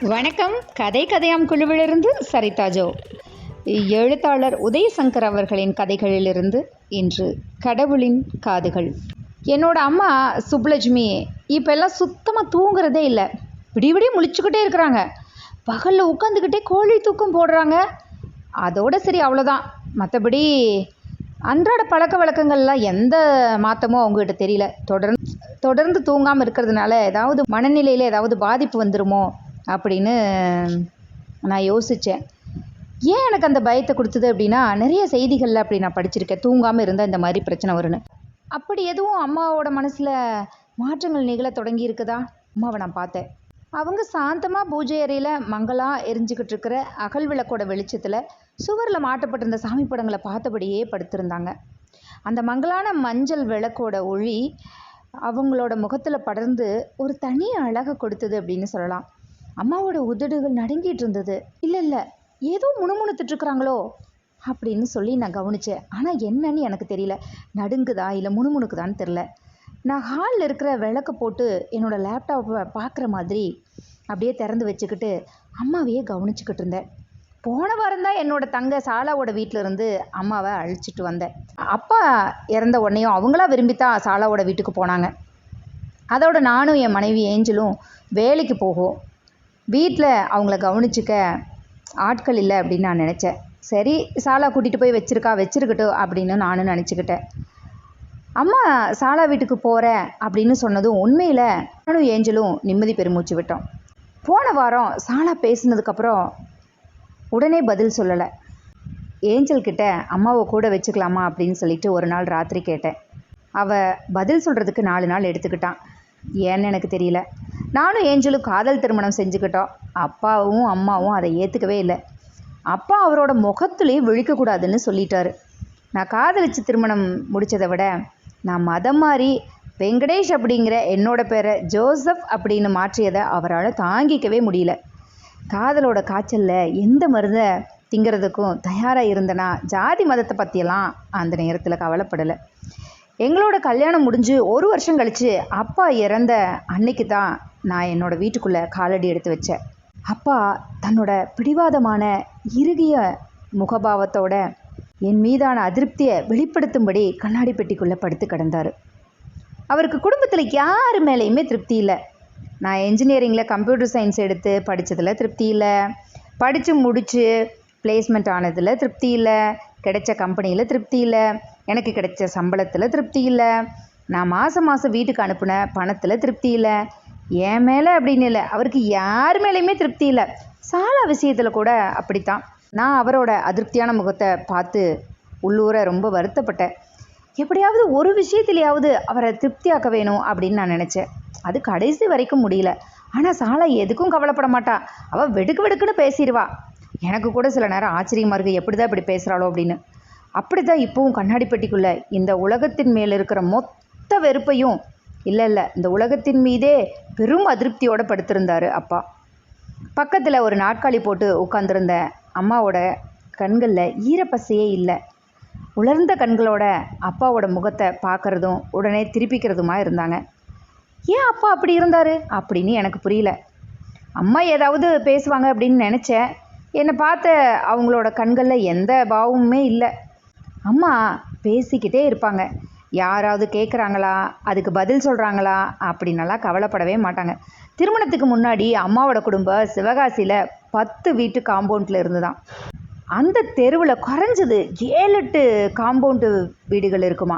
வணக்கம். கதை கதையாம் குழுவிலிருந்து சரிதா ஜோ. எழுத்தாளர் உதயசங்கர் அவர்களின் கதைகளிலிருந்து இன்று கடவுளின் காதுகள். என்னோட அம்மா சுப்புலட்சுமி இப்போல்லாம் சுத்தமாக தூங்குறதே இல்லை. விடிய முழிச்சுக்கிட்டே இருக்கிறாங்க. பகலில் உட்காந்துக்கிட்டே கோழி தூக்கம் போடுறாங்க. அதோட சரி, அவ்வளோதான். மற்றபடி அன்றாட பழக்க வழக்கங்கள்லாம் எந்த மாற்றமும் அவங்ககிட்ட தெரியல. தொடர்ந்து தூங்காமல் இருக்கிறதுனால ஏதாவது மனநிலையில் ஏதாவது பாதிப்பு வந்துடுமோ அப்படின்னு நான் யோசித்தேன். ஏன் எனக்கு அந்த பயத்தை கொடுத்தது அப்படின்னா, நிறைய செய்திகளில் அப்படி நான் படிச்சிருக்கேன், தூங்காமல் இருந்தால் இந்த மாதிரி பிரச்சனை வரும்னு. அப்படி எதுவும் அம்மாவோட மனசில் மாற்றங்கள் நிகழ தொடங்கி இருக்குதா? அம்மாவை நான் பார்த்தேன். அவங்க சாந்தமாக பூஜை அறையில் மங்களாக எரிஞ்சிக்கிட்டு இருக்கிற அகல் விளக்கோட வெளிச்சத்தில் சுவரில் மாட்டப்பட்டிருந்த சாமி படங்களை பார்த்தபடியே படுத்திருந்தாங்க. அந்த மங்களான மஞ்சள் விளக்கோட ஒளி அவங்களோட முகத்தில் படர்ந்து ஒரு தனி அழகை கொடுத்தது அப்படின்னு சொல்லலாம். அம்மாவோட உதடுகள் நடுங்கிட்டு இருந்தது. இல்லை ஏதோ முணுமுணுத்துட்டு இருக்கிறாங்களோ அப்படின்னு சொல்லி நான் கவனித்தேன். ஆனால் என்னன்னு எனக்கு தெரியல. நடுங்குதா இல்லை முணுமுணுக்குதான்னு தெரில. நான் ஹாலில் இருக்கிற விளக்க போட்டு என்னோடய லேப்டாப்பை பார்க்குற மாதிரி அப்படியே திறந்து வச்சுக்கிட்டு அம்மாவையே கவனிச்சுக்கிட்டு இருந்தேன். போன வாரம் தான் என்னோட தங்க சாலாவோட வீட்டில் இருந்து அம்மாவை அழைச்சிட்டு வந்தேன். அப்பா இறந்த உடனேயும் அவங்களா விரும்பித்தான் சாலாவோட வீட்டுக்கு போனாங்க. அதோட நானும் என் மனைவி ஏஞ்சலும் வேலைக்கு போகும். வீட்டில் அவங்கள கவனிச்சிக்க ஆட்கள் இல்லை அப்படின்னு நான் நினச்சேன். சரி, சாலா கூட்டிகிட்டு போய் வச்சிருக்கட்டும் அப்படின்னு நானும் நினச்சிக்கிட்டேன். அம்மா சாலா வீட்டுக்கு போகிறேன் அப்படின்னு சொன்னதும் உண்மையில் நானும் ஏஞ்சலும் நிம்மதி பெருமூச்சு விட்டோம். போன வாரம் சாலா பேசினதுக்கப்புறம் உடனே பதில் சொல்லலை. ஏஞ்சல்கிட்ட அம்மாவை கூட வச்சுக்கலாமா அப்படின்னு சொல்லிட்டு ஒரு நாள் ராத்திரி கேட்டேன். அவள் பதில் சொல்கிறதுக்கு 4 நாள் எடுத்துக்கிட்டான். ஏன்னு எனக்கு தெரியல. நானும் ஏஞ்சலும் காதல் திருமணம் செஞ்சுக்கிட்டோம். அப்பாவும் அம்மாவும் அதை ஏற்றுக்கவே இல்லை. அப்பா அவரோட முகத்துலேயே விழிக்கக்கூடாதுன்னு சொல்லிட்டாரு. நான் காதலிச்சு திருமணம் முடித்ததை விட நான் மதம் மாறி வெங்கடேஷ் அப்படிங்கிற என்னோட பேரை ஜோசப் அப்படின்னு மாற்றியதை அவரால் தாங்கிக்கவே முடியல. காதலோட காய்ச்சலில் எந்த மருந்தை திங்கிறதுக்கும் தயாராக இருந்தேனா ஜாதி மதத்தை பற்றியெல்லாம் அந்த நேரத்தில் கவலைப்படலை. எங்களோட கல்யாணம் முடிஞ்சு 1 வருஷம் கழித்து அப்பா இறந்த அன்னைக்கு தான் நான் என்னோடய வீட்டுக்குள்ளே காலடி எடுத்து வச்சேன். அப்பா தன்னோட பிடிவாதமான இறுகிய முகபாவத்தோட என் மீதான அதிருப்தியை வெளிப்படுத்தும்படி கண்ணாடி பெட்டிக்குள்ளே படுத்து கிடந்தார். அவருக்கு குடும்பத்தில் யார் மேலேயுமே திருப்தி இல்லை. நான் என்ஜினியரிங்கில் கம்ப்யூட்டர் சயின்ஸ் எடுத்து படித்ததில் திருப்தி இல்லை, படித்து முடித்து பிளேஸ்மெண்ட் ஆனதில் திருப்தி இல்லை, கிடைச்ச கம்பெனியில் திருப்தி இல்லை, எனக்கு கிடைச்ச சம்பளத்தில் திருப்தி இல்லை, நான் மாதம் வீட்டுக்கு அனுப்பின பணத்தில் திருப்தி இல்லை. என் மேலே அப்படின்னு இல்லை, அவருக்கு யார் மேலேயுமே திருப்தி இல்லை. சாலா விஷயத்தில் கூட அப்படித்தான். நான் அவரோட அதிருப்தியான முகத்தை பார்த்து உள்ளூர ரொம்ப வருத்தப்பட்டேன். எப்படியாவது ஒரு விஷயத்துலையாவது அவரை திருப்தியாக்க வேணும் அப்படின்னு நான் நினச்சேன். அது கடைசி வரைக்கும் முடியல. ஆனால் சாலா எதுக்கும் கவலைப்பட மாட்டா. அவள் வெடுக்குன்னு பேசிடுவா. எனக்கு கூட சில நேரம் ஆச்சரியமாக இருக்குது, எப்படி தான் இப்படி பேசுகிறாளோ அப்படின்னு. அப்படி தான் இப்போவும் கண்ணாடி பெட்டிக்குள்ளே இந்த உலகத்தின் மேலே இருக்கிற மொத்த வெறுப்பையும் இல்லை இந்த உலகத்தின் மீதே பெரும் அதிருப்தியோடு படுத்திருந்தார் அப்பா. பக்கத்தில் ஒரு நாற்காலி போட்டு உட்காந்துருந்த அம்மாவோட கண்களில் ஈரப்பசையே இல்லை. உலர்ந்த கண்களோட அப்பாவோட முகத்தை பார்க்குறதும் உடனே திருப்பிக்கிறதுமா இருந்தாங்க. ஏன் அப்பா அப்படி இருந்தார் அப்படின்னு எனக்கு புரியல. அம்மா ஏதாவது பேசுவாங்க அப்படின்னு நினச்சேன். என்னை பார்த்த அவங்களோட கண்களில் எந்த பாவமுமே இல்லை. அம்மா பேசிக்கிட்டே இருப்பாங்க. யாராவது கேட்குறாங்களா, அதுக்கு பதில் சொல்கிறாங்களா அப்படின்னலாம் கவலைப்படவே மாட்டாங்க. திருமணத்துக்கு முன்னாடி அம்மாவோட குடும்பம் சிவகாசியில் 10 வீட்டு காம்பவுண்டில் இருந்துதான். அந்த தெருவில் குறைஞ்சது 7-8 காம்பவுண்டு வீடுகள் இருக்குமா.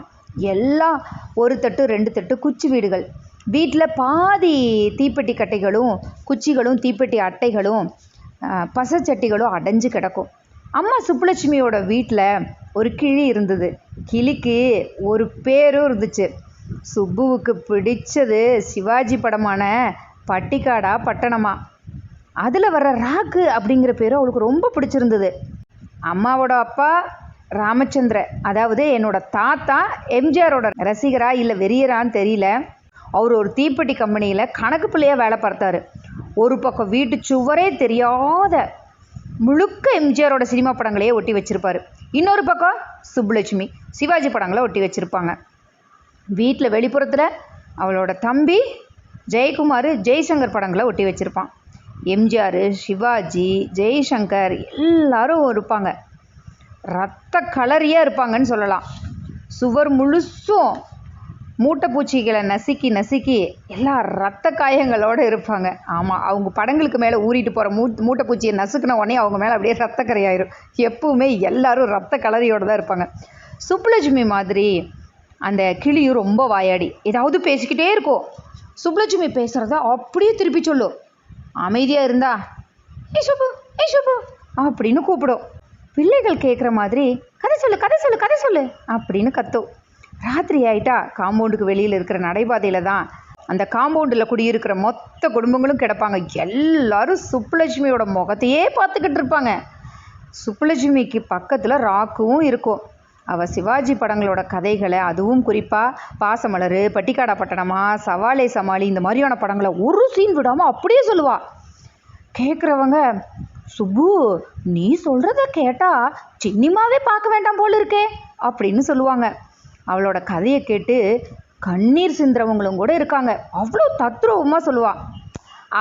எல்லாம் 1 தட்டு 2 தட்டு குச்சி வீடுகள். வீட்டில் பாதி தீப்பெட்டி கட்டைகளும் குச்சிகளும் தீப்பெட்டி அட்டைகளும் பசச்சட்டிகளும் அடைஞ்சு கிடக்கும். அம்மா சுப்புலட்சுமியோட வீட்டில் ஒரு கிளி இருந்தது. கிளிக்கு ஒரு பேரும் இருந்துச்சு. சுப்புவுக்கு பிடிச்சது சிவாஜி படமான பட்டிக்காடா பட்டணமா. அதில் வர்ற ராக்கு அப்படிங்கிற பேரும் அவளுக்கு ரொம்ப பிடிச்சிருந்தது. அம்மாவோட அப்பா ராமச்சந்திர, அதாவது என்னோட தாத்தா, எம்ஜிஆரோட ரசிகரா இல்லை வெறியரான்னு தெரியல. அவர் ஒரு தீப்பெட்டி கம்பெனியில் கணக்கு பிள்ளையாக வேலை பார்த்தாரு. ஒரு பக்கம் வீட்டு சுவரே தெரியாத முழுக்க எம்ஜிஆரோட சினிமா படங்களையே ஒட்டி வச்சுருப்பார். இன்னொரு பக்கம் சுப்புலட்சுமி சிவாஜி படங்களை ஒட்டி வச்சுருப்பாங்க. வீட்டில் வெளிப்புறத்தில் அவளோட தம்பி ஜெயக்குமார் ஜெய்சங்கர் படங்களை ஒட்டி வச்சுருப்பான். எம்ஜிஆர், சிவாஜி, ஜெய்சங்கர் எல்லாரும் இருப்பாங்க. ரத்த கலரியாக இருப்பாங்கன்னு சொல்லலாம். சுவர் முழுசும் மூட்டைப்பூச்சிகளை நசுக்கி நசுக்கி எல்லா ரத்த காயங்களோடு இருப்பாங்க. ஆமாம், அவங்க படங்களுக்கு மேலே ஊறிட்டு போகிற மூட்டைப்பூச்சியை நசுக்கின உடனே அவங்க மேலே அப்படியே ரத்த கரையாயிரும். எப்பவுமே எல்லாரும் ரத்த கலரியோடு தான் இருப்பாங்க. சுப்புலட்சுமி மாதிரி அந்த கிளியும் ரொம்ப வாயாடி ஏதாவது பேசிக்கிட்டே இருக்கும். சுப்புலட்சுமி பேசுகிறத அப்படியே திருப்பி சொல்லும். அமைதியாக இருந்தா ஏ சுப்பு ஏ சுப்பு அப்படின்னு கூப்பிடும். பிள்ளைகள் கேட்குற மாதிரி கதை சொல்லு கதை சொல்லு கதை சொல்லு அப்படின்னு கத்தும். ராத்திரி ஆகிட்டா காம்பவுண்டுக்கு வெளியில் இருக்கிற நடைபாதையில் தான் அந்த காம்பவுண்டில் குடியிருக்கிற மொத்த குடும்பங்களும் கிடப்பாங்க. எல்லாரும் சுப்புலட்சுமியோட முகத்தையே பார்த்துக்கிட்டு இருப்பாங்க. சுப்புலட்சுமிக்கு பக்கத்தில் ராக்குவும் இருக்கும். அவள் சிவாஜி படங்களோட கதைகளை, அதுவும் குறிப்பாக பாசமலர், பட்டிக்காடா பட்டணமா, சவாலே சமாளி இந்த மாதிரியான படங்களை ஒரு சீன் விடாமல் அப்படியே சொல்லுவாள். கேட்குறவங்க, சுப்பு நீ சொல்கிறத கேட்டால் சினிமாவே பார்க்க வேண்டாம் போல இருக்கே அப்படின்னு சொல்லுவாங்க. அவளோட கதையை கேட்டு கண்ணீர் சிந்துறவங்களும் கூட இருக்காங்க. அவ்வளோ தத்ரூபமாக சொல்லுவாள்.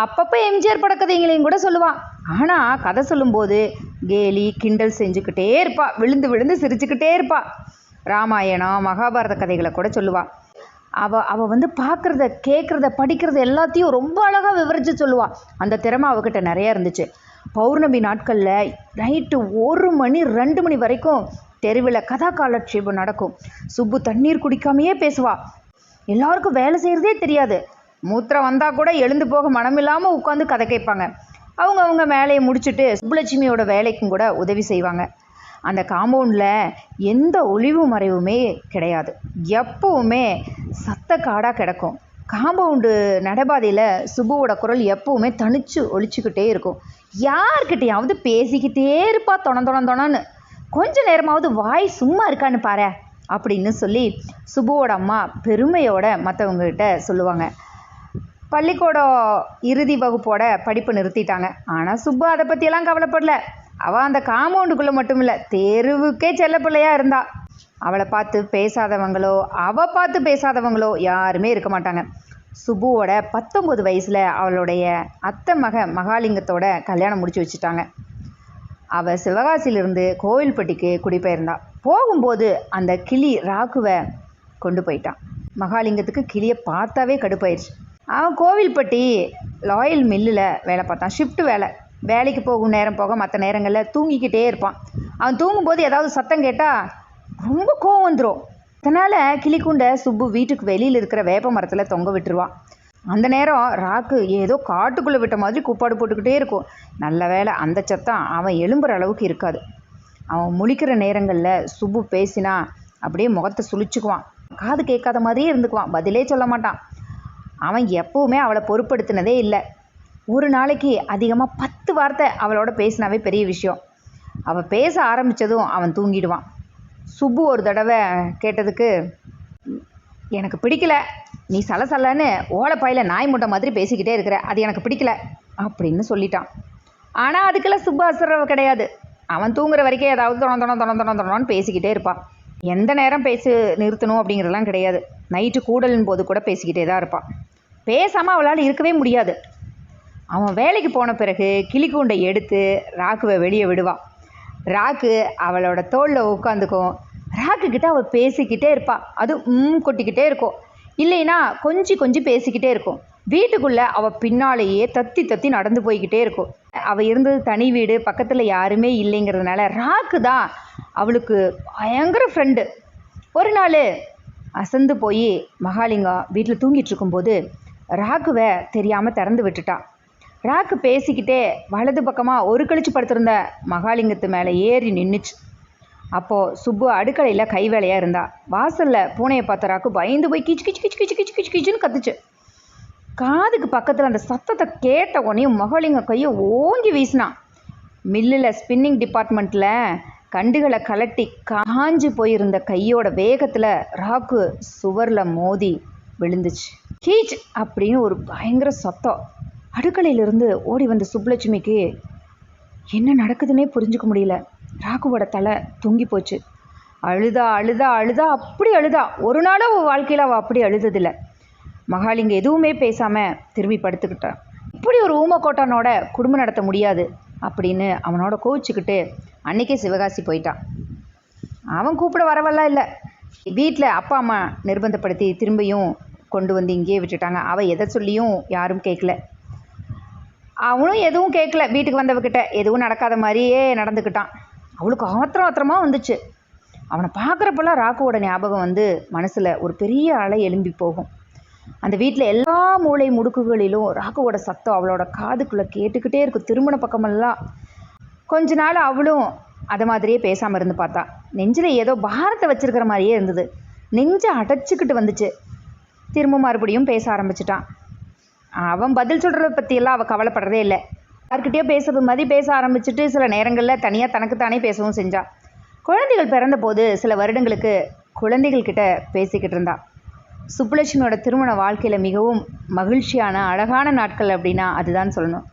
அப்பப்போ எம்ஜிஆர் படக்கதைங்களையும் கூட சொல்லுவாள். ஆனால் கதை சொல்லும்போது கேலி கிண்டல் செஞ்சுக்கிட்டே இருப்பாள். விழுந்து விழுந்து சிரிச்சுக்கிட்டே இருப்பாள். ராமாயணம், மகாபாரத கதைகளை கூட சொல்லுவாள். அவள் பார்க்குறத, கேட்குறத, படிக்கிறத எல்லாத்தையும் ரொம்ப அழகாக விவரித்து சொல்லுவாள். அந்த திறமை அவகிட்ட நிறையா இருந்துச்சு. பௌர்ணமி நாட்களில் நைட்டு 1 மணி 2 மணி வரைக்கும் தெருவில் கதா காலட்சேபம் நடக்கும். சுப்பு தண்ணீர் குடிக்காமையே பேசுவா. எல்லாருக்கும் வேலை செய்கிறதே தெரியாது. மூத்திரம் வந்தால் கூட எழுந்து போக மனமில்லாமல் உட்காந்து கதை கேட்பாங்க. அவங்க வேலையை முடிச்சுட்டு சுப்புலட்சுமியோட வேலைக்கும் கூட உதவி செய்வாங்க. அந்த காம்பவுண்டில் எந்த ஒளிவு மறைவுமே கிடையாது. எப்பவுமே சத்த காடாக கிடக்கும். காம்பவுண்டு நடைபாதையில் சுப்புவோட குரல் எப்பவுமே தனிச்சு ஒழிச்சுக்கிட்டே இருக்கும். யார்கிட்டையாவது பேசிக்கிட்டே இருப்பா தொணன்னு. கொஞ்ச நேரமாவது வாய் சும்மா இருக்கான்னு பாரு அப்படின்னு சொல்லி சுப்புவோட அம்மா பெருமையோட மற்றவங்ககிட்ட சொல்லுவாங்க. பள்ளிக்கூடம் இறுதி வகுப்போட படிப்பு நிறுத்திட்டாங்க. ஆனால் சுப்பு அதை பற்றியெல்லாம் கவலைப்படல. அவள் அந்த காம்பவுண்டுக்குள்ளே மட்டும் இல்லை, தெருவுக்கே செல்ல பிள்ளையாக இருந்தா. அவளை பார்த்து பேசாதவங்களோ அவள் பார்த்து பேசாதவங்களோ யாருமே இருக்க மாட்டாங்க. சுப்புவோட 19 வயசில் அவளுடைய அத்தை மகாலிங்கத்தோட கல்யாணம் முடிச்சு வச்சுட்டாங்க. அவள் சிவகாசியிலிருந்து கோவில்பட்டிக்கு குடிபெயர்ந்தா. போகும்போது அந்த கிளி ராக்குவை கொண்டு போயிட்டான். மகாலிங்கத்துக்கு கிளியை பார்த்தாவே கடுப்பாயிடுச்சு. அவன் கோவில்பட்டி லாயல் மில்லில் வேலை பார்த்தான். ஷிஃப்ட் வேலை. வேலைக்கு போகும் நேரம் போக மற்ற நேரங்களில் தூங்கிக்கிட்டே இருப்பான். அவன் தூங்கும்போது ஏதாவது சத்தம் கேட்டால் ரொம்ப கோவம் வந்துடும். அதனால் கிளிக்குண்டை சுப்பு வீட்டுக்கு வெளியில் இருக்கிற வேப்ப மரத்தில் தொங்க விட்டுருவான். அந்த நேரம் ராக்கு ஏதோ காட்டுக்குள்ளே விட்ட மாதிரி கூப்பாடு போட்டுக்கிட்டே இருக்கும். நல்ல வேலை அந்த சத்தம் அவன் எழும்புற அளவுக்கு இருக்காது. அவன் முழிக்கிற நேரங்களில் சுப்பு பேசினா அப்படியே முகத்தை சுழிச்சுக்குவான். காது கேட்காத மாதிரியே இருந்துக்குவான். பதிலே சொல்ல மாட்டான். அவன் எப்போவுமே அவளை பொறுப்படுத்தினதே இல்லை. ஒரு நாளைக்கு அதிகமாக 10 வார்த்தை அவளோட பேசினாவே பெரிய விஷயம். அவள் பேச ஆரம்பித்ததும் அவன் தூங்கிடுவான். சுப்பு ஒரு தடவை கேட்டதுக்கு, எனக்கு பிடிக்கல, நீ சலசலன்னு ஓலைப்பாயில் நாய் முட்டை மாதிரி பேசிக்கிட்டே இருக்கிற, அது எனக்கு பிடிக்கல அப்படின்னு சொல்லிட்டான். ஆனால் அதுக்கெல்லாம் சுப்பு அசரவ கிடையாது. அவன் தூங்குற வரைக்கும் ஏதாவது தொணன்னு பேசிக்கிட்டே இருப்பான். எந்த நேரம் நிறுத்தணும் அப்படிங்கிறதெல்லாம் கிடையாது. நைட்டு கூடலின் போது கூட பேசிக்கிட்டே தான் இருப்பான். பேசாமல் அவளால் இருக்கவே முடியாது. அவன் வேலைக்கு போன பிறகு கிளிக்கூண்டை எடுத்து ராக்குவை வெளியே விடுவான். ராக்கு அவளோட தோளில் உட்காந்துக்கும். ராக்குக்கிட்ட அவள் பேசிக்கிட்டே இருப்பாள். அது கொட்டிக்கிட்டே இருக்கும். இல்லைன்னா கொஞ்சம் பேசிக்கிட்டே இருக்கும். வீட்டுக்குள்ளே அவள் பின்னாலேயே தத்தி நடந்து போய்கிட்டே இருக்கும். அவள் இருந்தது தனி வீடு, பக்கத்தில் யாருமே இல்லைங்கிறதுனால ராக்கு தான் அவளுக்கு பயங்கர ஃப்ரெண்டு. ஒரு நாள் அசந்து போய் மகாலிங்கம் வீட்டில் தூங்கிட்டு இருக்கும்போது ராக்குவை தெரியாமல் திறந்து விட்டுட்டான். ராக்கு பேசிக்கிட்டே வலது பக்கமாக ஒரு கழிச்சு படுத்திருந்த மகாலிங்கத்து மேலே ஏறி நின்றுச்சு. அப்போது சுப்பு அடுக்கலையில் கை வேலையாக இருந்தா. வாசலில் பூனையை பார்த்த ராக்கு பயந்து போய் கிச்சு கிச்சு கிச்சு கிச்சு கிச்சு கிச்சு கிச்சுன்னு கத்துச்சு. காதுக்கு பக்கத்தில் அந்த சத்தத்தை கேட்ட உடனே மகாலிங்க கையை ஓங்கி வீசினான். மில்லில் ஸ்பின்னிங் டிபார்ட்மெண்ட்டில் கண்டுகளை கலட்டி காஞ்சி போயிருந்த கையோட வேகத்தில் ராக்கு சுவரில் மோதி விழுந்துச்சு. கீச் அப்படின்னு ஒரு பயங்கர சத்தம். அடுக்கலையிலிருந்து ஓடி வந்த சுப்புலட்சுமிக்கு என்ன நடக்குதுன்னே புரிஞ்சுக்க முடியல. ராக்குவோட தலை தொங்கி போச்சு. அழுதா அப்படி அழுதா. ஒரு நாளும் அவள் வாழ்க்கையில் அவள் அப்படி அழுததில்லை. மகாலிங்க எதுவுமே பேசாமல் திரும்பி படுத்துக்கிட்டான். இப்படி ஒரு ஊமக்கோட்டானோட குடும்பம் நடத்த முடியாது அப்படின்னு அவனோட கோவிச்சுக்கிட்டு அன்றைக்கே சிவகாசி போயிட்டான். அவன் கூப்பிட வரவெல்லாம் இல்லை. வீட்டில் அப்பா அம்மா நிர்பந்தப்படுத்தி திரும்பியும் கொண்டு வந்து இங்கேயே விட்டுட்டாங்க. அவள் எதை சொல்லியும் யாரும் கேட்கல. அவனும் எதுவும் கேட்கல. வீட்டுக்கு வந்தவகிட்ட எதுவும் நடக்காத மாதிரியே நடந்துக்கிட்டான். அவளுக்கு ஆத்திரமாக வந்துச்சு. அவனை பார்க்குறப்பெல்லாம் ராக்குவோட ஞாபகம் வந்து மனசில் ஒரு பெரிய அலை எழும்பி போகும். அந்த வீட்டில் எல்லா மூளை முடுக்குகளிலும் ராக்குவோட சத்தம் அவளோட காதுக்குள்ளே கேட்டுக்கிட்டே இருக்கும். திருமண பக்கமெல்லாம். கொஞ்ச நாள் அவளும் அதை மாதிரியே பேசாமல் இருந்து பார்த்தா. நெஞ்சில் ஏதோ பாரத்தை வச்சிருக்கிற மாதிரியே இருந்தது. நெஞ்சை அடைச்சிக்கிட்டு வந்துச்சு. திரும்ப மறுபடியும் பேச ஆரம்பிச்சிட்டான். அவன் பதில் சொல்கிறத பற்றியெல்லாம் அவள் கவலைப்படுறதே இல்லை. யார்கிட்டயோ பேசுறது மாதிரி பேச ஆரம்பிச்சுட்டு சில நேரங்களில் தனியாக தனக்குத்தானே பேசவும் செஞ்சான். குழந்தைகள் பிறந்த போது சில வருடங்களுக்கு குழந்தைகள்கிட்ட பேசிக்கிட்டு இருந்தான். சுப்புலட்சுமியோட திருமண வாழ்க்கையில் மிகவும் மகிழ்ச்சியான அழகான நாட்கள் அப்படின்னா அதுதான் சொல்லணும்.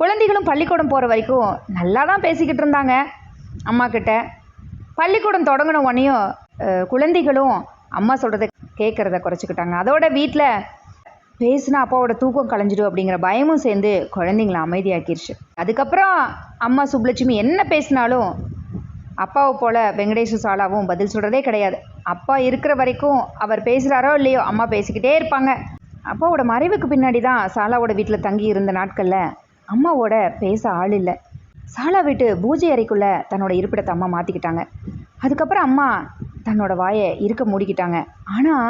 குழந்தைகளும் பள்ளிக்கூடம் போகிற வரைக்கும் நல்லா தான் பேசிக்கிட்டு இருந்தாங்க அம்மா கிட்ட. பள்ளிக்கூடம் தொடங்கின உடனேயும் குழந்தைகளும் அம்மா சொல்கிறத கேட்குறத குறைச்சிக்கிட்டாங்க. அதோட வீட்டில் பேசுனா அப்பாவோட தூக்கம் கலைஞ்சிடும் அப்படிங்கிற பயமும் சேர்ந்து குழந்தைங்கள அமைதியாக்கிடுச்சு. அதுக்கப்புறம் அம்மா சுப்புலட்சுமி என்ன பேசினாலும் அப்பாவை போல் வெங்கடேஷ சாலாவும் பதில் சொல்கிறதே கிடையாது. அப்பா இருக்கிற வரைக்கும் அவர் பேசுகிறாரோ இல்லையோ அம்மா பேசிக்கிட்டே இருப்பாங்க. அப்பாவோட மறைவுக்கு பின்னாடி தான் சாலாவோட வீட்டில் தங்கி இருந்த நாட்களில் அம்மாவோட பேச ஆள் இல்லை. சாலா வீட்டு பூஜை அறைக்குள்ளே தன்னோட இருப்பிடத்தை அம்மா மாற்றிக்கிட்டாங்க. அதுக்கப்புறம் அம்மா தன்னோட வாயை இருக்க மூடிக்கிட்டாங்க. ஆனால்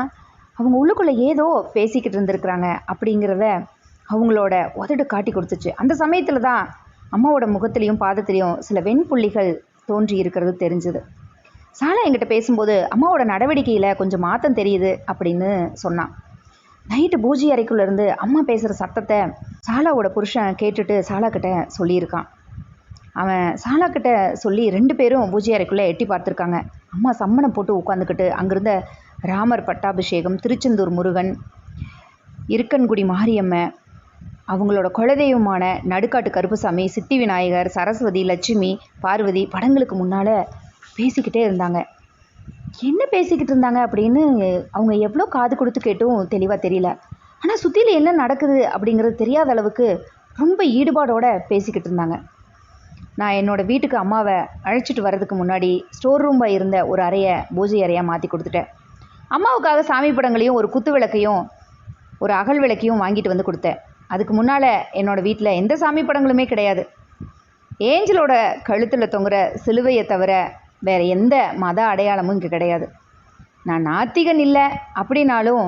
அவங்க உள்ளுக்குள்ளே ஏதோ பேசிக்கிட்டு இருந்திருக்கிறாங்க அப்படிங்கிறத அவங்களோட உதடு காட்டி கொடுத்துச்சு. அந்த சமயத்தில் தான் அம்மாவோட முகத்துலேயும் பாதத்துலேயும் சில வெண்புள்ளிகள் தோன்றி இருக்கிறது தெரிஞ்சுது. சாலா என்கிட்ட பேசும்போது அம்மாவோட நடவடிக்கையில் கொஞ்சம் மாற்றம் தெரியுது அப்படின்னு சொன்னான். நைட்டு பூஜை அறைக்குள்ளேருந்து அம்மா பேசுகிற சத்தத்தை சாலாவோட புருஷன் கேட்டுட்டு சாலாக்கிட்ட சொல்லியிருக்கான். அவன் சாலாக்கிட்ட சொல்லி 2 பேரும் பூஜை அறைக்குள்ளே எட்டி பார்த்துருக்காங்க. அம்மா சம்மணம் போட்டு உட்காந்துக்கிட்டு அங்கிருந்த ராமர் பட்டாபிஷேகம், திருச்செந்தூர் முருகன், இருக்கன்குடி மாரியம்ம, அவங்களோட குலதெய்வமான நடுக்காட்டு கருப்புசாமி, சித்தி விநாயகர், சரஸ்வதி, லட்சுமி, பார்வதி படங்களுக்கு முன்னால் பேசிக்கிட்டே இருந்தாங்க. என்ன பேசிக்கிட்டு இருந்தாங்க அப்படின்னு அவங்க எவ்வளோ காது கொடுத்து கேட்டும் தெளிவாக தெரியல. ஆனால் சுற்றியில் என்ன நடக்குது அப்படிங்கிறது தெரியாத அளவுக்கு ரொம்ப ஈடுபாடோடு பேசிக்கிட்டு இருந்தாங்க. நான் என்னோடய வீட்டுக்கு அம்மாவை அழைச்சிட்டு வர்றதுக்கு முன்னாடி ஸ்டோர் ரூமில் இருந்த ஒரு அறையை பூஜை அறையாக மாற்றி கொடுத்துட்டேன். அம்மாவுக்காக சாமி படங்களையும் ஒரு குத்து விளக்கையும் ஒரு அகல் விளக்கையும் வாங்கிட்டு வந்து கொடுத்தேன். அதுக்கு முன்னால் என்னோடய வீட்டில் எந்த சாமி படங்களுமே கிடையாது. ஏஞ்சலோட கழுத்தில் தொங்குற சிலுவையை தவிர வேறு எந்த மத அடையாளமும் இங்கே கிடையாது. நான் நாத்திகன் இல்லை அப்படின்னாலும்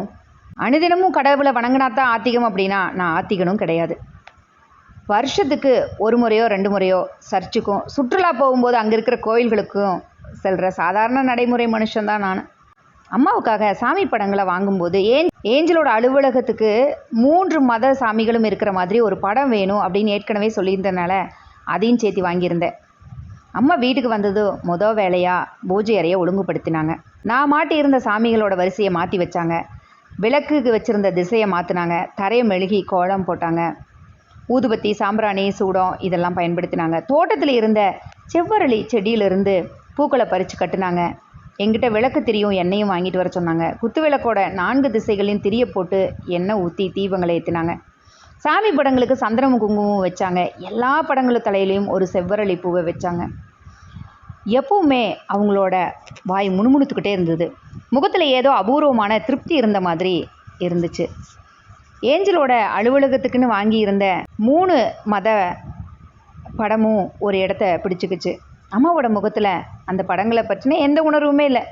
அனுதினமும் கடவுளை வணங்கினாத்தான் ஆத்திகம் அப்படின்னா நான் ஆத்திகனும் கிடையாது. வருஷத்துக்கு 1 முறையோ 2 முறையோ சர்ச்சுக்கும் சுற்றுலா போகும்போது அங்கே இருக்கிற கோயில்களுக்கும் செல்கிற சாதாரண நடைமுறை மனுஷன்தான் நான். அம்மாவுக்காக சாமி படங்களை வாங்கும்போது ஏஞ்சலோட அலுவலகத்துக்கு 3 மத சாமிகளும் இருக்கிற மாதிரி ஒரு படம் வேணும் அப்படின்னு ஏற்கனவே சொல்லியிருந்தனால அதையும் சேர்த்து வாங்கியிருந்தேன். அம்மா வீட்டுக்கு வந்தது மொதல் வேலையாக பூஜை அறையை ஒழுங்குபடுத்தினாங்க. நான் மாட்டி இருந்த சாமிகளோட வரிசையை மாற்றி வச்சாங்க. விளக்குக்கு வச்சுருந்த திசையை மாற்றினாங்க. தரையை மெழுகி கோலம் போட்டாங்க. ஊதுபத்தி, சாம்பிராணி, சூடம் இதெல்லாம் பயன்படுத்தினாங்க. தோட்டத்தில் இருந்த செவ்வரளி செடியிலிருந்து பூக்களை பறித்து கட்டுனாங்க. எங்கிட்ட விளக்கு திரியும் எண்ணெயும் வாங்கிட்டு வர சொன்னாங்க. குத்து விளக்கோட 4 திசைகளையும் திரியை போட்டு எண்ணெய் ஊற்றி தீபங்களை ஏற்றினாங்க. சாமி படங்களுக்கு சந்திரமும் குங்குமம் வச்சாங்க. எல்லா படங்களும் தலையிலையும் ஒரு செவ்வரளி பூவை வச்சாங்க. எப்பவுமே அவங்களோட வாய் முணுமுணுத்துக்கிட்டே இருந்தது. முகத்தில் ஏதோ அபூர்வமான திருப்தி இருந்த மாதிரி இருந்துச்சு. ஏஞ்சலோட அலுவலகத்துக்குன்னு வாங்கியிருந்த 3 மத படமும் ஒரு இடத்த பிடிச்சிக்கிச்சு. அம்மாவோட முகத்தில் அந்த படங்களை பற்றின எந்த உணர்வுமே இல்லை.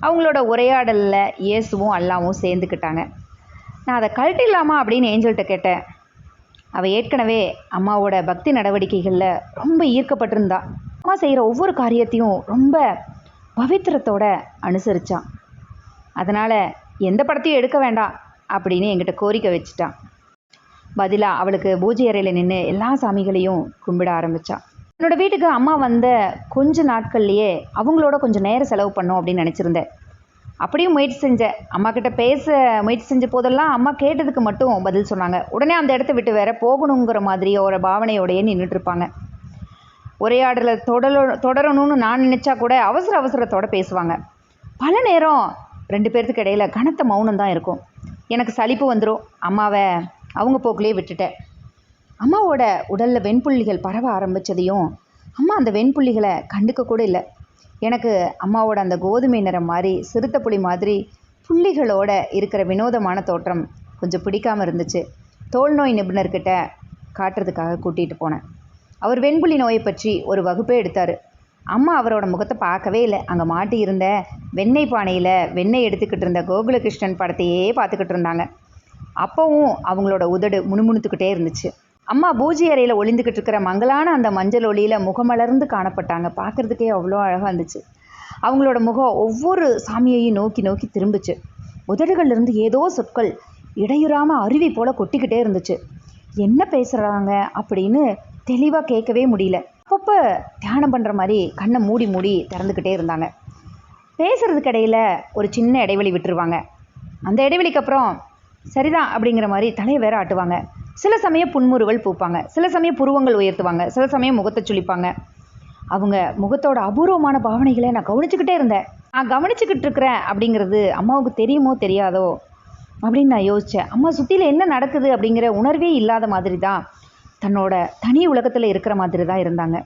அவங்களோட உரையாடலில் இயேசுவும் அல்லாவும் சேர்ந்துக்கிட்டாங்க. நான் அதை கழட்டிடலாமா அப்படின்னு ஏஞ்சல்கிட்ட கேட்டேன். அவள் ஏற்கனவே அம்மாவோட பக்தி நடவடிக்கைகளில் ரொம்ப ஈர்க்கப்பட்டிருந்தா. அம்மா செய்கிற ஒவ்வொரு காரியத்தையும் ரொம்ப பவித்திரத்தோட அனுசரித்தான். அதனால் எந்த படத்தையும் எடுக்க வேண்டாம் அப்படின்னு என்கிட்ட கோரிக்கை வச்சுட்டான். பதிலாக அவளுக்கு பூஜை அறையில் நின்று எல்லா சாமிகளையும் கும்பிட ஆரம்பித்தான். என்னோடய வீட்டுக்கு அம்மா வந்த கொஞ்ச நாட்கள்லேயே அவங்களோட கொஞ்சம் நேரம் செலவு பண்ணோம் அப்படின்னு நினச்சிருந்தேன். அப்படியும் முயற்சி செஞ்சேன். அம்மா கிட்ட பேச முயற்சி செஞ்ச போதெல்லாம் அம்மா கேட்டதுக்கு மட்டும் பதில் சொன்னாங்க. உடனே அந்த இடத்த விட்டு வேற போகணுங்கிற மாதிரியோ ஒரு பாவனையோடையே நின்றுட்டுருப்பாங்க. உரையாடலை தொடரணும்னு நான் நினச்சா கூட அவசரத்தோடு பேசுவாங்க. பல நேரம் 2 பேர்த்துக்கு இடையில் கனத்த மௌனம் தான் இருக்கும். எனக்கு சலிப்பு வந்துடும். அம்மாவை அவங்க போக்குலேயே விட்டுட்டேன். அம்மாவோட உடலில் வெண்புள்ளிகள் பரவ ஆரம்பித்ததையும் அம்மா அந்த வெண்புள்ளிகளை கண்டுக்க கூட இல்லை. எனக்கு அம்மாவோட அந்த கோதுமை நிறம் மாதிரி சிறுத்தை புலி மாதிரி புள்ளிகளோட இருக்கிற வினோதமான தோற்றம் கொஞ்சம் பிடிக்காமல் இருந்துச்சு. தோல் நோய் நிபுணர்கிட்ட காட்டுறதுக்காக கூட்டிகிட்டு போனேன். அவர் வெண்புலி நோயை பற்றி ஒரு வகுப்பே எடுத்தார். அம்மா அவரோட முகத்தை பார்க்கவே இல்லை. அங்கே மாட்டி இருந்த வெண்ணெய் பானையில் வெண்ணெய் எடுத்துக்கிட்டு இருந்த கோகுலகிருஷ்ணன் படத்தையே பார்த்துக்கிட்டு இருந்தாங்க. அப்போவும் அவங்களோட உதடு முணுமுணுத்துக்கிட்டே இருந்துச்சு. அம்மா பூஜை அறையில் ஒளிந்துக்கிட்டு இருக்கிற மங்களான அந்த மஞ்சள் ஒளியில் முகமலர்ந்து காணப்பட்டாங்க. பார்க்குறதுக்கே அவ்வளோ அழகாக இருந்துச்சு. அவங்களோட முகம் ஒவ்வொரு சாமியையும் நோக்கி நோக்கி திரும்பிச்சு. உதடுகள்லேருந்து ஏதோ சொற்கள் இடையுறாமல் அருவி போல் கொட்டிக்கிட்டே இருந்துச்சு. என்ன பேசுகிறாங்க அப்படின்னு தெளிவாக கேட்கவே முடியல. அப்பப்போ தியானம் பண்ணுற மாதிரி கண்ணை மூடி மூடி திறந்துக்கிட்டே இருந்தாங்க. பேசுகிறதுக்கு இடையில் ஒரு சின்ன இடைவெளி விட்டுருவாங்க. அந்த இடைவெளிக்கு அப்புறம் சரிதான் அப்படிங்கிற மாதிரி தலையை வேற ஆட்டுவாங்க. சில சமயம் புன்முறுவல் பூப்பாங்க, சில சமயம் புருவங்கள் உயர்த்துவாங்க, சில சமயம் முகத்தை சுழிப்பாங்க. அவங்க முகத்தோட அபூர்வமான பாவனைகளை நான் கவனிச்சுக்கிட்டே இருந்தேன். நான் கவனிச்சுக்கிட்டு இருக்கிறேன் அப்படிங்கிறது அம்மாவுக்கு தெரியுமோ தெரியாதோ அப்படின்னு நான் யோசித்தேன். அம்மா சுற்றியில் என்ன நடக்குது அப்படிங்கிற உணர்வே இல்லாத மாதிரி தான், தன்னோட தனி உலகத்தில் இருக்கிற மாதிரி தான் இருந்தாங்க.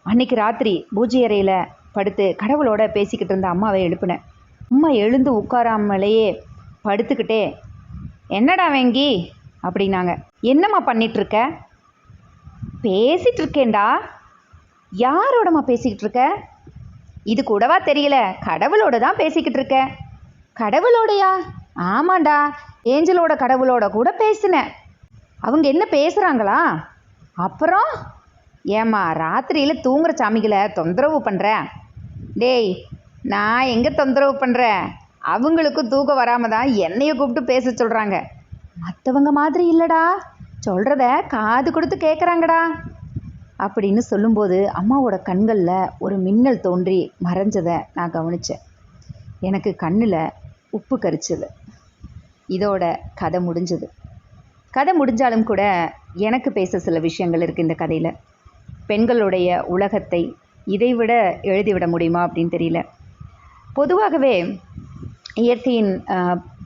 அன்னைக்கு ராத்திரி பூஜை அறையில் படுத்து கடவுளோட பேசிக்கிட்டு இருந்த அம்மாவை எழுப்பினேன். அம்மா எழுந்து உட்காராமலேயே படுத்துக்கிட்டே, என்னடா வெங்கி அப்படின்னாங்க. என்னம்மா பண்ணிகிட்ருக்க? பேசிகிட்டு இருக்கேன்டா. யாரோடம்மா பேசிக்கிட்டு இருக்க? இது கூடவா தெரியல, கடவுளோட தான் பேசிக்கிட்டு இருக்க. கடவுளோடையா? ஆமாண்டா, ஏஞ்சலோட கடவுளோட கூட பேசினேன். அவங்க என்ன பேசுகிறாங்களா? அப்புறம் ஏம்மா ராத்திரியில் தூங்குற சாமிகளை தொந்தரவு பண்ணுறேன்? டேய், நான் எங்கே தொந்தரவு பண்ணுறேன்? அவங்களுக்கும் தூக்கம் வராமல் தான் என்னையை கூப்பிட்டு பேச சொல்கிறாங்க. மற்றவங்க மாதிரி இல்லைடா, சொல்கிறத காது கொடுத்து கேட்குறாங்கடா அப்படின்னு சொல்லும்போது அம்மாவோட கண்களில் ஒரு மின்னல் தோன்றி மறைஞ்சதை நான் கவனித்தேன். எனக்கு கண்ணில் உப்பு கரிச்சது. இதோட கதை முடிஞ்சது. கதை முடிஞ்சாலும் கூட எனக்கு பேச சில விஷயங்கள் இருக்குது இந்த கதையில். பெண்களுடைய உலகத்தை இதைவிட எழுதிவிட முடியுமா அப்படின்னு தெரியல. பொதுவாகவே இயற்கையின்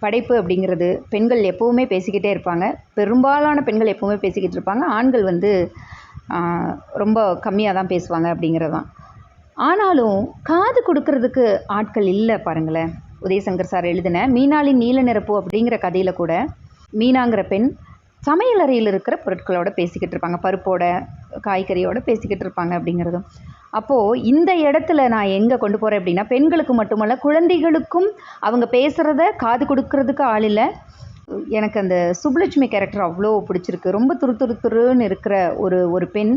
படைப்பு அப்படிங்கிறது பெண்கள் எப்போவுமே பேசிக்கிட்டே இருப்பாங்க. பெரும்பாலான பெண்கள் எப்போவுமே பேசிக்கிட்டு இருப்பாங்க. ஆண்கள் ரொம்ப கம்மியாக தான் பேசுவாங்க அப்படிங்கிறது தான். ஆனாலும் காது கொடுக்கறதுக்கு ஆட்கள் இல்லை பாருங்களேன். உதயசங்கர் சார் எழுதின மீனாளின் நீல நிரப்பு அப்படிங்கிற கதையில் கூட மீனாங்கிற பெண் சமையல் அறையில் இருக்கிற பொருட்களோட பேசிக்கிட்டு இருப்பாங்க, பருப்போட காய்கறியோட பேசிக்கிட்டு இருப்பாங்க அப்படிங்கிறதும். அப்போது இந்த இடத்துல நான் எங்கே கொண்டு போகிறேன் அப்படின்னா, பெண்களுக்கு மட்டுமல்ல குழந்தைகளுக்கும் அவங்க பேசுகிறத காது கொடுக்கறதுக்கு ஆள் இல்லை. எனக்கு அந்த சுப்புலட்சுமி கேரக்டர் அவ்வளோ பிடிச்சிருக்கு. ரொம்ப துருன்னு இருக்கிற ஒரு பெண்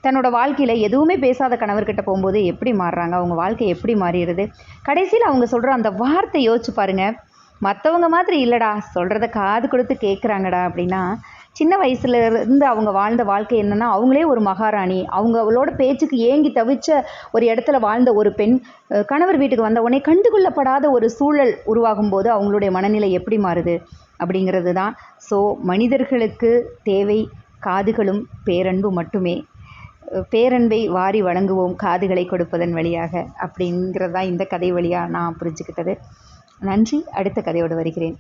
தன்னோட வாழ்க்கையில் எதுவுமே பேசாத கணவர்கிட்ட போகும்போது எப்படி மாறுறாங்க, அவங்க வாழ்க்கை எப்படி மாறிடுது. கடைசியில் அவங்க சொல்கிற அந்த வார்த்தை யோசிச்சு பாருங்கள், மற்றவங்க மாதிரி இல்லைடா, சொல்கிறத காது கொடுத்து கேட்குறாங்கடா அப்படின்னா. சின்ன வயசுலேருந்து அவங்க வாழ்ந்த வாழ்க்கை என்னென்னா, அவங்களே ஒரு மகாராணி, அவங்களோட பேச்சுக்கு ஏங்கி தவிச்ச ஒரு இடத்துல வாழ்ந்த ஒரு பெண் கணவர் வீட்டுக்கு வந்த உடனே கண்டுகொள்ளப்படாத ஒரு சூழல் உருவாகும் போது அவங்களுடைய மனநிலை எப்படி மாறுது அப்படிங்கிறது தான். ஸோ மனிதர்களுக்கு தேவை காதுகளும் பேரன்பு மட்டுமே. பேரன்பை வாரி வழங்குவோம் காதுகளை கொடுப்பதன் வழியாக அப்படிங்கிறது தான் இந்த கதை வழியாக நான் புரிஞ்சுக்கிட்டது. நன்றி. அடுத்த கதையோடு வருகிறேன்.